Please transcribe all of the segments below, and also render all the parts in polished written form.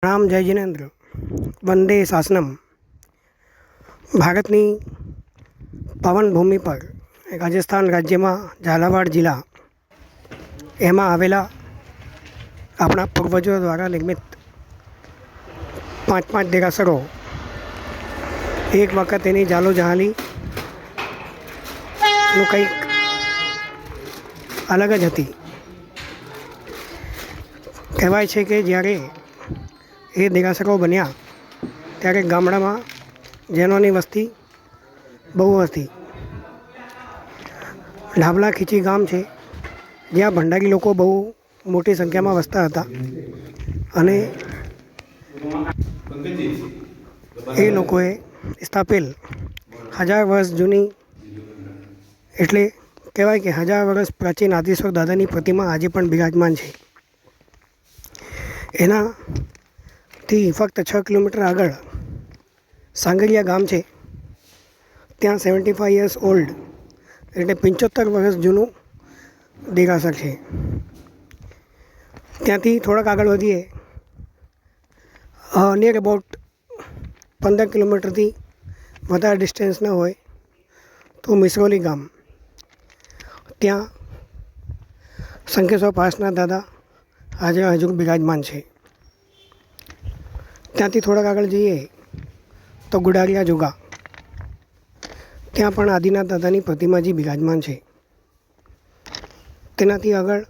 राम जय जिनेन्द्र वंदे शासनम। भारतनी पावन भूमि पर राजस्थान राज्य में झालावाड़ जिला एम आवेला अपना पूर्वजों द्वारा निर्मित 5 देरासरों एक वक्त एनी जालो जहाली कंईक अलग ज हती। कहेवाय छे के ज्यारे ए देरासरो बन्या त्यारे गामडामां जैनोनी वस्ती बहु हती। ढाबला खीची गाम छे ज्यां भंडारी लोको बहु मोटी संख्या में वसता हता अने ए लोकोए स्थापेल 1000 वर्ष जूनी एटले कहेवाय के 1000 वर्ष प्राचीन आदिस्वर दादानी प्रतिमा आज पण बिराजमान छे। एना थी फक्त 6 किलोमीटर आगळ सांगरिया गाम छे, त्यां 75 યર્સ ઓલ્ડ એટલે 75 વર્ષ જૂનું દેરાસર છે। ત્યાંથી થોડાક આગળ વધીએ નિયર અબાઉટ 15 કિલોમીટરથી વધારે ડિસ્ટન્સ ન હોય તો મિસરોલી ગામ, ત્યાં શંખેશ્વર પાસના દાદા આજે હજુ બિરાજમાન છે। ત્યાંથી થોડાક આગળ જઈએ તો ગુડારિયા જોગા, ત્યાં પણ આદિનાથ દાદાની પ્રતિમાજી બિરાજમાન છે। તેનાથી આગળ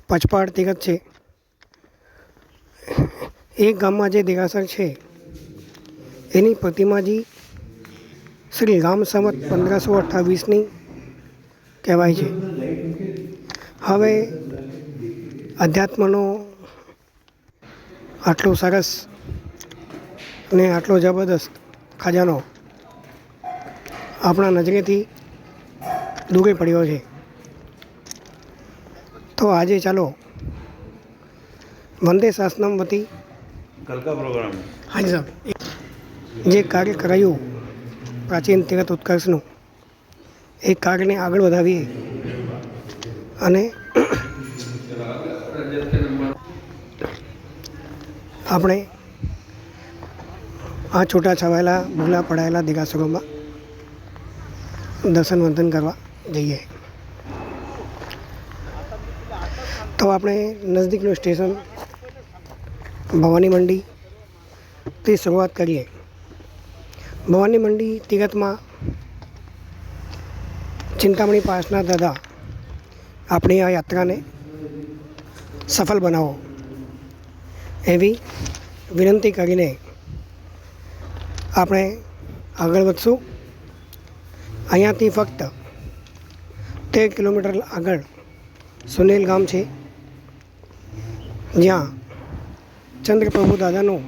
પચપાડ તીરથ છે। એક ગામમાં જે દેરાસર છે એની પ્રતિમાજી શ્રી રામ સંવત 1528ની કહેવાય છે। હવે અધ્યાત્મનો આટલો સરસ ને આટલો જબરદસ્ત ખજાનો આપણા નજરેથી દૂરે પડ્યો છે, તો આજે ચાલો વંદે શાસનમ વતી હાજી સાહેબ જે કાર્ય કરાયું પ્રાચીન તીરથ ઉત્કર્ષનું એ કાર્યને આગળ વધાવીએ અને આપણે આ છૂટા છવાયેલા ભૂલા પડાયેલા દેરાસરોમાં દર્શન વંદન કરવા જઈએ। તો આપણે નજદીકનું સ્ટેશન ભવાની મંડીથી શરૂઆત કરીએ। ભવાની મંડી તીરથમાં ચિંતામણી પાસના દાદા આપણી આ યાત્રાને સફળ બનાવો એવી વિનંતી કરીને આપણે આગળ વધશું। અહીંયાથી ફક્ત 13 કિલોમીટર આગળ સુનેલ ગામ છે, જ્યાં ચંદ્રપ્રભુ દાદાનું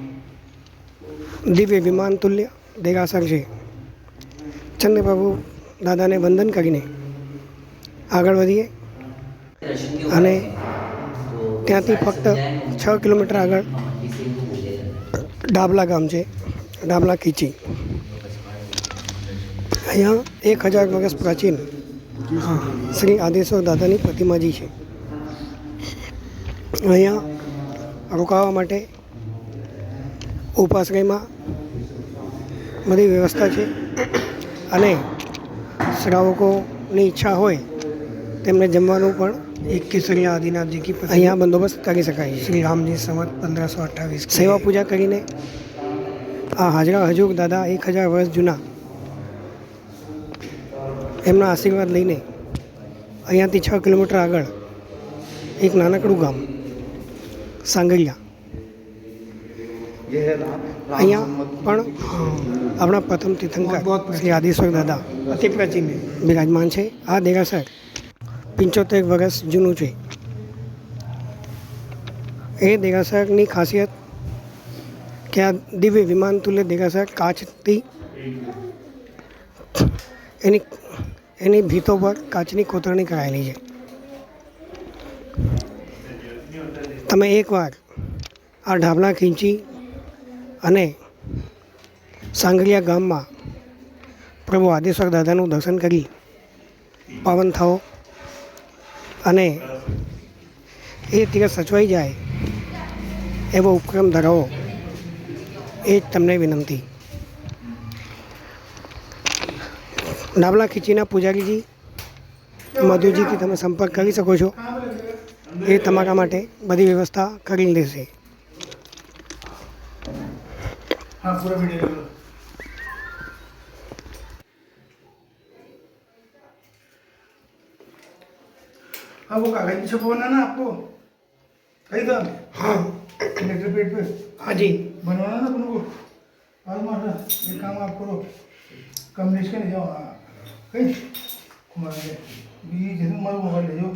દિવ્ય વિમાન તુલ્ય દેરાસર છે। ચંદ્રપ્રભુ દાદાને વંદન કરીને આગળ વધીએ અને ત્યાંથી ફક્ત 6 કિલોમીટર આગળ ડાબલા ગામ છે, ડાબલા ખીચી। અહીંયા 1000 વર્ષ પ્રાચીન શ્રી આદેશ્વર દાદાની પ્રતિમાજી છે। અહીંયા રોકાવા માટે ઉપાશ્રયમાં બધી વ્યવસ્થા છે અને શ્રાવકોની ઈચ્છા હોય તેમને જમવાનું પણ 21 આદિનાથજી કી અહીંયા બંદોબસ્ત કરી શકાય છે। શ્રી રામજી સંવત 1528 સેવા પૂજા કરીને આ હાજરા હજુર દાદા 1000 વર્ષ જૂના એમના આશીર્વાદ લઈને અહીંયાથી 6 કિલોમીટર આગળ એક નાનકડું ગામ સાંગરિયા, અહીંયા પણ આપણા પ્રથમ તીર્થંકર શ્રી આદેશ્વર દાદા અતિ પ્રાચીન બિરાજમાન છે। આ દેરાસર 75 વર્ષ જૂનું છે। એ દેરાસરની ખાસિયત કે આ દિવ્ય વિમાન તુલ્ય દેરાસર કાચથી એની ભીતો પર કાચની કોતરણી કરાયેલી છે। તમે એકવાર આ ઢાબલા ખીંચી અને સાંગરિયા ગામમાં પ્રભુ આદેશ્વર દાદાનું દર્શન કરી પાવન થાઓ અને એ તીરથ સચવાઈ જાય એવો ઉપક્રમ ધરાવો એ જ તમને વિનંતી. ડાબલા ખીચીના પૂજારીજી મધુજીથી તમે સંપર્ક કરી શકો છો. એ તમારા માટે બધી વ્યવસ્થા કરી લેશે. हाँ पूरा वीडियो ले लो। हाँ वो कागज भी छपवाना ना आपको कही था हाँ लेटर पेड पे हाँ जी बनवाना ना अपन को आज मारा ये काम आप करो कमलेश के नहीं जाओ हाँ कहीं हमारे जैसे हमारा मोबाइल ले जाओ